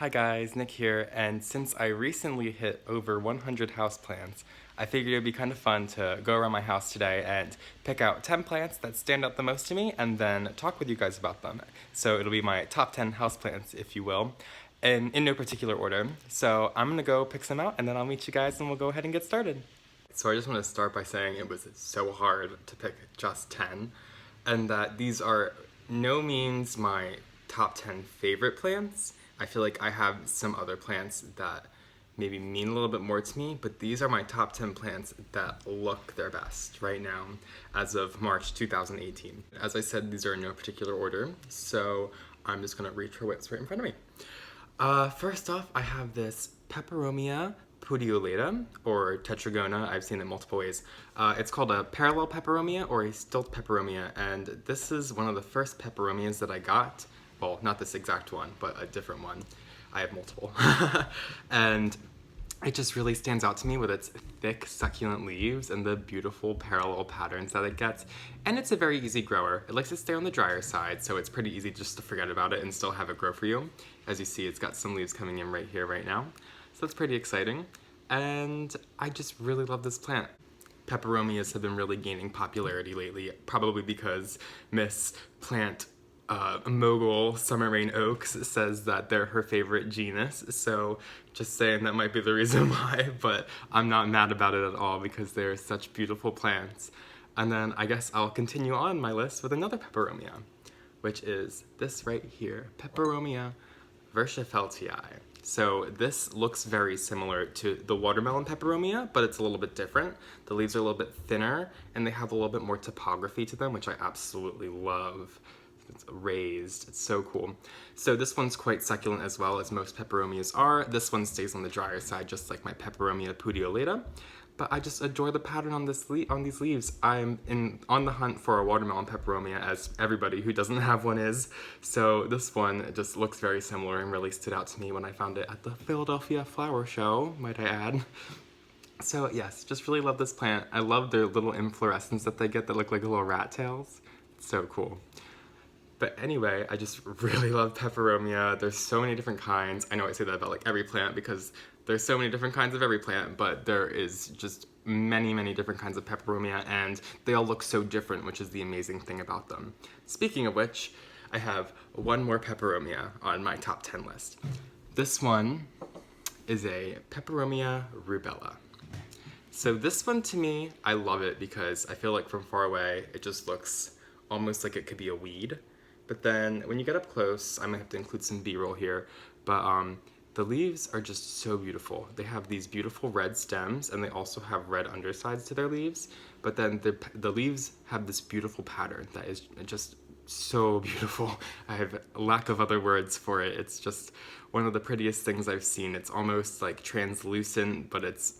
Hi guys, Nick here, and since I recently hit over 100 houseplants, I figured it would be kind of fun to go around my house today and pick out 10 plants that stand out the most to me and then talk with you guys about them. So it'll be my top 10 houseplants, if you will, and in no particular order. So I'm gonna go pick some out and then I'll meet you guys and we'll go ahead and get started. So I just want to start by saying it was so hard to pick just 10, and that these are no means my top 10 favorite plants. I feel like I have some other plants that maybe mean a little bit more to me, but these are my top 10 plants that look their best right now as of March 2018. As I said, these are in no particular order, so I'm just gonna reach for what's right in front of me. First off, I have this Peperomia puteolata, or tetragona. I've seen it multiple ways. It's called a parallel peperomia or a stilt peperomia, and this is one of the first peperomias that I got. Well, not this exact one, but a different one. I have multiple. And it just really stands out to me with its thick, succulent leaves and the beautiful parallel patterns that it gets. And it's a very easy grower. It likes to stay on the drier side, so it's pretty easy just to forget about it and still have it grow for you. As you see, it's got some leaves coming in right here, right now. So that's pretty exciting. And I just really love this plant. Peperomias have been really gaining popularity lately, probably because Miss Plant mogul Summer Rain Oaks says that they're her favorite genus, so just saying that might be the reason why, but I'm not mad about it at all because they're such beautiful plants. And then I guess I'll continue on my list with another peperomia, which is this right here, Peperomia verschaffeltii. So this looks very similar to the watermelon peperomia, but it's a little bit different. The leaves are a little bit thinner and they have a little bit more topography to them, which I absolutely love. It's raised, it's so cool. So this one's quite succulent as well as most peperomias are. This one stays on the drier side, just like my Peperomia puteolata. But I just adore the pattern on these leaves. I'm on the hunt for a watermelon peperomia, as everybody who doesn't have one is. So this one just looks very similar and really stood out to me when I found it at the Philadelphia Flower Show, might I add. So yes, just really love this plant. I love their little inflorescence that they get that look like little rat tails. It's so cool. But anyway, I just really love peperomia. There's so many different kinds. I know I say that about like every plant because there's so many different kinds of every plant, but there is just many, many different kinds of peperomia, and they all look so different, which is the amazing thing about them. Speaking of which, I have one more peperomia on my top 10 list. This one is a Peperomia rubella. So this one, to me, I love it because I feel like from far away, it just looks almost like it could be a weed. But then when you get up close, I might have to include some B-roll here, but the leaves are just so beautiful. They have these beautiful red stems, and they also have red undersides to their leaves, but then the leaves have this beautiful pattern that is just so beautiful. I have a lack of other words for it. It's just one of the prettiest things I've seen. It's almost like translucent, but it's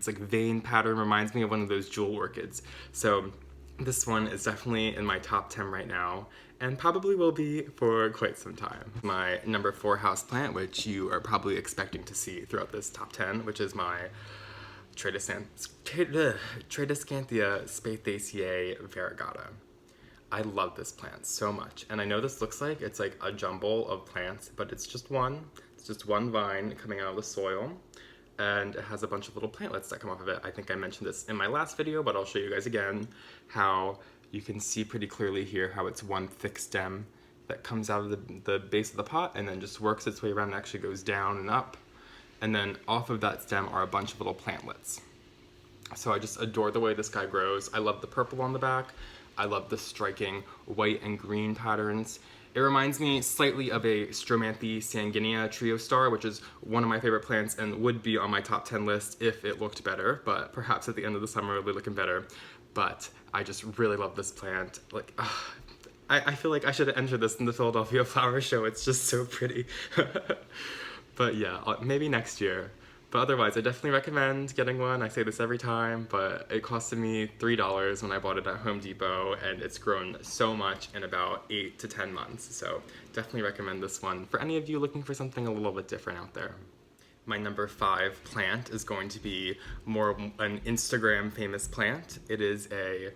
like vein pattern, reminds me of one of those jewel orchids. So this one is definitely in my top 10 right now, and probably will be for quite some time. My number 4 houseplant, which you are probably expecting to see throughout this top 10, which is my Tradescantia spathacea Variegata. I love this plant so much, and I know this looks like it's like a jumble of plants, but it's just one. It's just one vine coming out of the soil, and it has a bunch of little plantlets that come off of it. I think I mentioned this in my last video, but I'll show you guys again how you can see pretty clearly here how it's one thick stem that comes out of the base of the pot and then just works its way around and actually goes down and up. And then off of that stem are a bunch of little plantlets. So I just adore the way this guy grows. I love the purple on the back. I love the striking white and green patterns. It reminds me slightly of a Ctenanthe sanguinea trio star, which is one of my favorite plants and would be on my top 10 list if it looked better, but perhaps at the end of the summer it'll be looking better. But I just really love this plant. Like, I feel like I should have entered this in the Philadelphia Flower Show. It's just so pretty. But yeah, maybe next year. But otherwise, I definitely recommend getting one. I say this every time, but it costed me $3 when I bought it at Home Depot, and it's grown so much in about 8 to 10 months. So definitely recommend this one for any of you looking for something a little bit different out there. My number 5 plant is going to be more an Instagram famous plant. It is a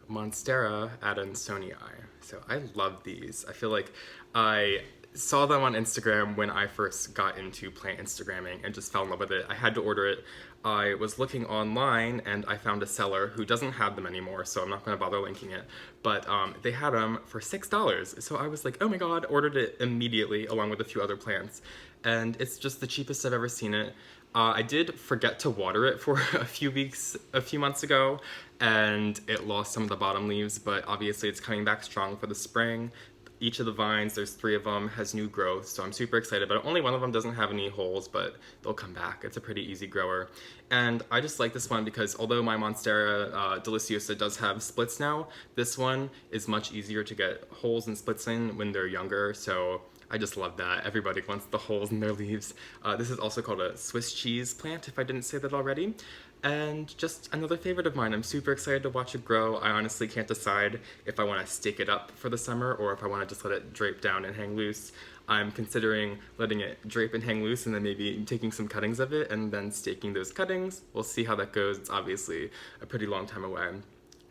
Monstera adansonii. So I love these. I feel like I saw them on Instagram when I first got into plant Instagramming and just fell in love with it. I had to order it. I was looking online and I found a seller who doesn't have them anymore, so I'm not going to bother linking it. But they had them for $6. So I was like, oh my god, ordered it immediately along with a few other plants. And it's just the cheapest I've ever seen it. I did forget to water it for a few months ago, and it lost some of the bottom leaves, but obviously it's coming back strong for the spring. Each of the vines, there's 3 of them, has new growth, so I'm super excited, but only one of them doesn't have any holes, but they'll come back. It's a pretty easy grower. And I just like this one because although my Monstera deliciosa does have splits now, this one is much easier to get holes and splits in when they're younger, so I just love that. Everybody wants the holes in their leaves. This is also called a Swiss cheese plant, if I didn't say that already. And just another favorite of mine. I'm super excited to watch it grow. I honestly can't decide if I want to stake it up for the summer or if I want to just let it drape down and hang loose. I'm considering letting it drape and hang loose and then maybe taking some cuttings of it and then staking those cuttings. We'll see how that goes. It's obviously a pretty long time away.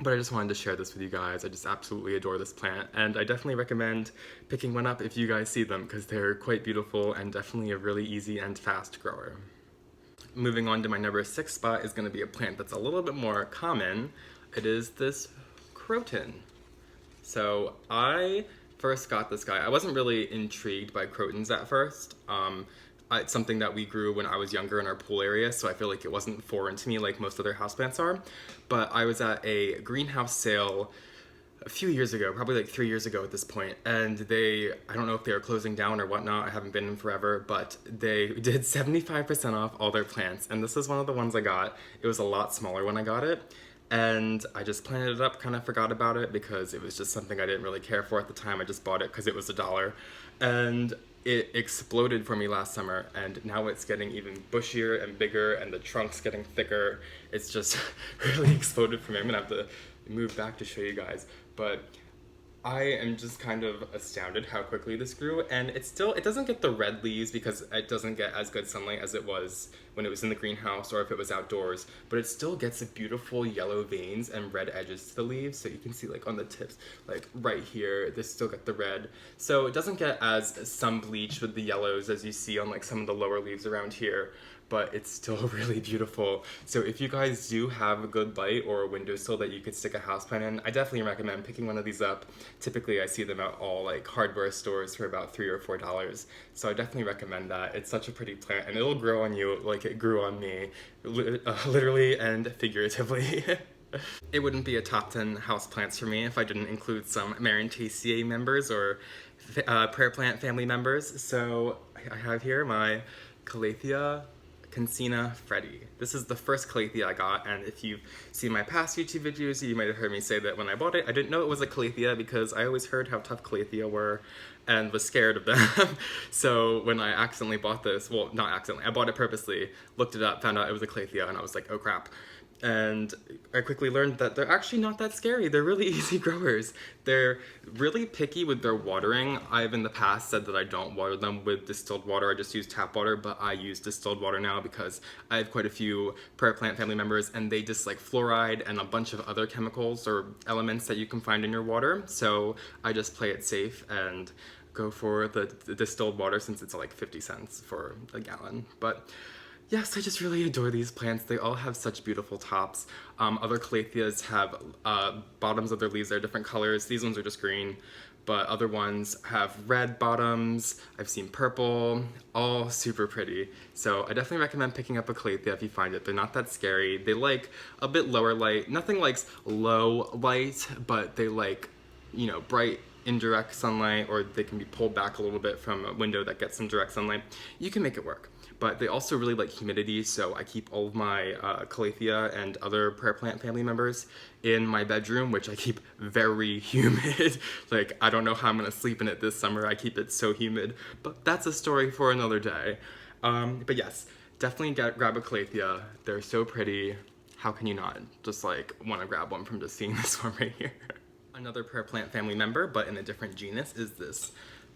But I just wanted to share this with you guys. I just absolutely adore this plant, and I definitely recommend picking one up if you guys see them because they're quite beautiful and definitely a really easy and fast grower. Moving on to my number 6 spot is going to be a plant that's a little bit more common. It is this Croton. So I first got this guy. I wasn't really intrigued by Crotons at first. It's something that we grew when I was younger in our pool area, so I feel like it wasn't foreign to me like most other houseplants are. But I was at a greenhouse sale a few years ago, probably like 3 years ago at this point, and I don't know if they were closing down or whatnot, I haven't been in forever, but they did 75% off all their plants, and this is one of the ones I got. It was a lot smaller when I got it, and I just planted it up, kind of forgot about it because it was just something I didn't really care for at the time. I just bought it because it was $1, and it exploded for me last summer, and now it's getting even bushier and bigger, and the trunk's getting thicker. It's just really exploded for me. I'm gonna have to move back to show you guys, but I am just kind of astounded how quickly this grew, and it doesn't get the red leaves because it doesn't get as good sunlight as it was when it was in the greenhouse or if it was outdoors, but it still gets beautiful yellow veins and red edges to the leaves, so you can see like on the tips, like right here, this still got the red. So it doesn't get as sun bleached with the yellows as you see on like some of the lower leaves around here, but it's still really beautiful. So if you guys do have a good light or a windowsill that you could stick a houseplant in, I definitely recommend picking one of these up. Typically I see them at all like hardware stores for about $3 or $4. So I definitely recommend that. It's such a pretty plant and it'll grow on you like it grew on me, literally and figuratively. It wouldn't be a top 10 houseplants for me if I didn't include some Marantaceae members or prayer plant family members. So I have here my Calathea, concinna, Freddie. This is the first Calathea I got, and if you've seen my past YouTube videos, you might have heard me say that when I bought it, I didn't know it was a Calathea because I always heard how tough Calathea were and was scared of them. So when I accidentally bought this, well, not accidentally, I bought it purposely, looked it up, found out it was a Calathea, and I was like, oh crap. And I quickly learned that they're actually not that scary. They're really easy growers. They're really picky with their watering. I've in the past said that I don't water them with distilled water. I just use tap water, but I use distilled water now because I have quite a few prayer plant family members and they dislike fluoride and a bunch of other chemicals or elements that you can find in your water. So I just play it safe and go for the distilled water since it's like 50 cents for a gallon. But yes, I just really adore these plants. They all have such beautiful tops. Other Calatheas have bottoms of their leaves that are different colors. These ones are just green, but other ones have red bottoms. I've seen purple, all super pretty. So I definitely recommend picking up a Calathea if you find it. They're not that scary. They like a bit lower light. Nothing likes low light, but they like, you know, bright, indirect sunlight, or they can be pulled back a little bit from a window that gets some direct sunlight. You can make it work. But they also really like humidity, so I keep all of my Calathea and other prayer plant family members in my bedroom, which I keep very humid. Like, I don't know how I'm gonna sleep in it this summer. I keep it so humid, but that's a story for another day. But yes, definitely grab a Calathea. They're so pretty. How can you not just like wanna grab one from just seeing this one right here? Another prayer plant family member, but in a different genus, is this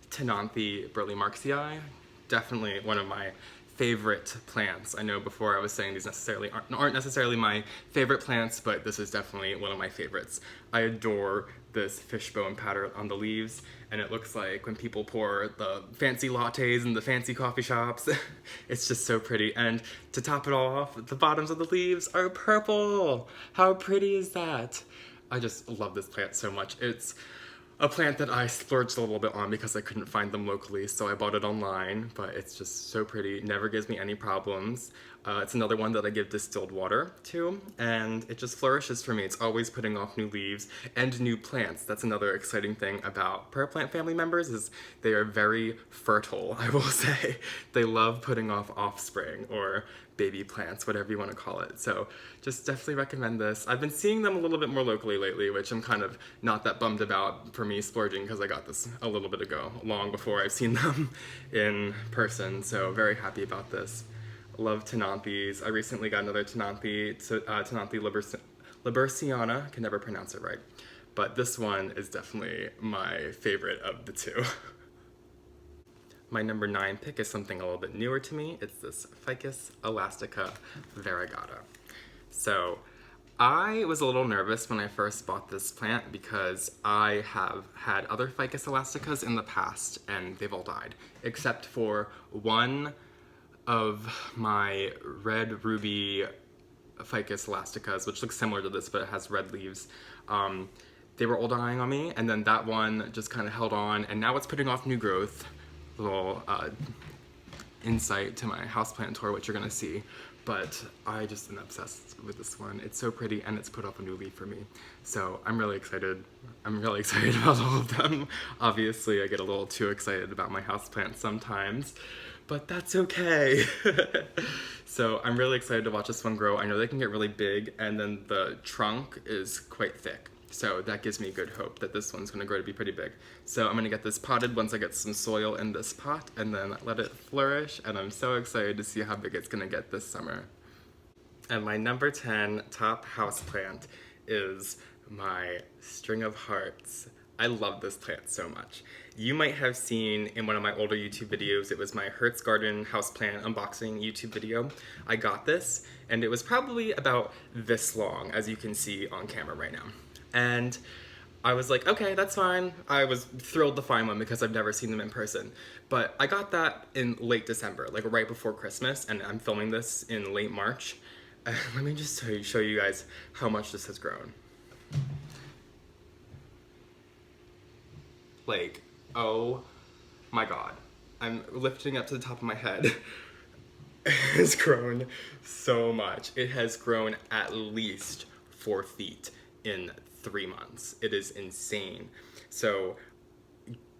Ctenanthe burle-marxii. Definitely one of my favorite plants. I know before I was saying these aren't necessarily my favorite plants, but this is definitely one of my favorites. I adore this fishbone pattern on the leaves, and it looks like when people pour the fancy lattes in the fancy coffee shops. It's just so pretty. And to top it all off, the bottoms of the leaves are purple. How pretty is that? I just love this plant so much. It's a plant that I splurged a little bit on because I couldn't find them locally, so I bought it online, but it's just so pretty, never gives me any problems. It's another one that I give distilled water to, and it just flourishes for me. It's always putting off new leaves and new plants. That's another exciting thing about pear plant family members, is they are very fertile, I will say. They love putting off offspring, or baby plants, whatever you want to call it. So just definitely recommend this. I've been seeing them a little bit more locally lately, which I'm kind of not that bummed about for me splurging, because I got this a little bit ago, long before I've seen them in person. So very happy about this. Love Tenanthes. I recently got another Ctenanthe, Ctenanthe liberciana. Can never pronounce it right. But this one is definitely my favorite of the two. My number 9 pick is something a little bit newer to me. It's this Ficus elastica variegata. So I was a little nervous when I first bought this plant because I have had other Ficus elasticas in the past and they've all died, except for one of my red ruby Ficus elasticas, which looks similar to this, but it has red leaves. They were all dying on me, and then that one just kind of held on, and now it's putting off new growth. Little insight to my houseplant tour, which you're gonna see, but I just am obsessed with this one. It's so pretty, and it's put up a new leaf for me. So I'm really excited. I'm really excited about all of them. Obviously, I get a little too excited about my houseplants sometimes, but that's okay. So I'm really excited to watch this one grow. I know they can get really big, and then the trunk is quite thick. So that gives me good hope that this one's gonna grow to be pretty big. So I'm gonna get this potted once I get some soil in this pot, and then let it flourish, and I'm so excited to see how big it's gonna get this summer. And my number 10 top houseplant is my string of hearts. I love this plant so much. You might have seen in one of my older YouTube videos, it was my Hertz Garden houseplant unboxing YouTube video. I got this, and it was probably about this long, as you can see on camera right now. And I was like, okay, that's fine. I was thrilled to find one because I've never seen them in person. But I got that in late December, like right before Christmas, and I'm filming this in late March. Let me just show you guys how much this has grown. Like, oh my God. I'm lifting up to the top of my head. It has grown so much. It has grown at least 4 feet in 3 months. It is insane. So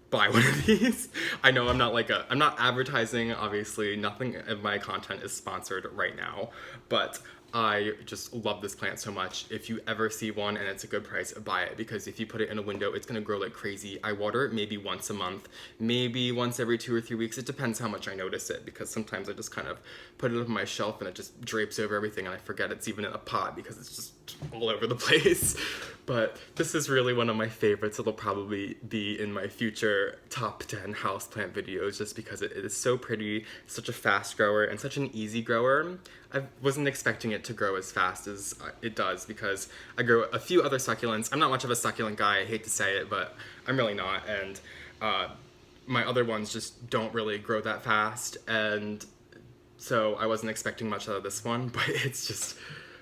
buy one of these. I know I'm not advertising, obviously. Nothing of my content is sponsored right now, but I just love this plant so much. If you ever see one and it's a good price, buy it, because if you put it in a window, it's gonna grow like crazy. I water it maybe once a month, maybe once every 2 or 3 weeks. It depends how much I notice it, because sometimes I just kind of put it on my shelf and it just drapes over everything and I forget it's even in a pot because it's just all over the place. But this is really one of my favorites. It'll probably be in my future top 10 houseplant videos just because it is so pretty, such a fast grower, and such an easy grower. I wasn't expecting it to grow as fast as it does because I grow a few other succulents. I'm not much of a succulent guy, I hate to say it, but I'm really not. And my other ones just don't really grow that fast. And so I wasn't expecting much out of this one, but it's just,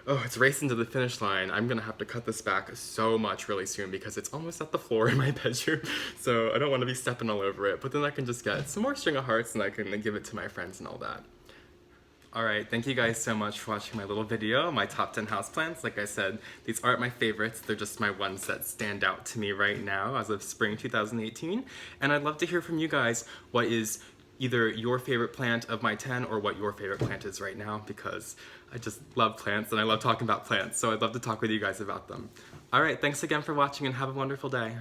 oh, it's racing to the finish line. I'm gonna have to cut this back so much really soon because it's almost at the floor in my bedroom. So I don't wanna be stepping all over it, but then I can just get some more string of hearts and I can give it to my friends and all that. All right, thank you guys so much for watching my little video, my top 10 houseplants. Like I said, these aren't my favorites. They're just my ones that stand out to me right now as of spring 2018. And I'd love to hear from you guys what is either your favorite plant of my 10 or what your favorite plant is right now, because I just love plants and I love talking about plants. So I'd love to talk with you guys about them. All right, thanks again for watching and have a wonderful day.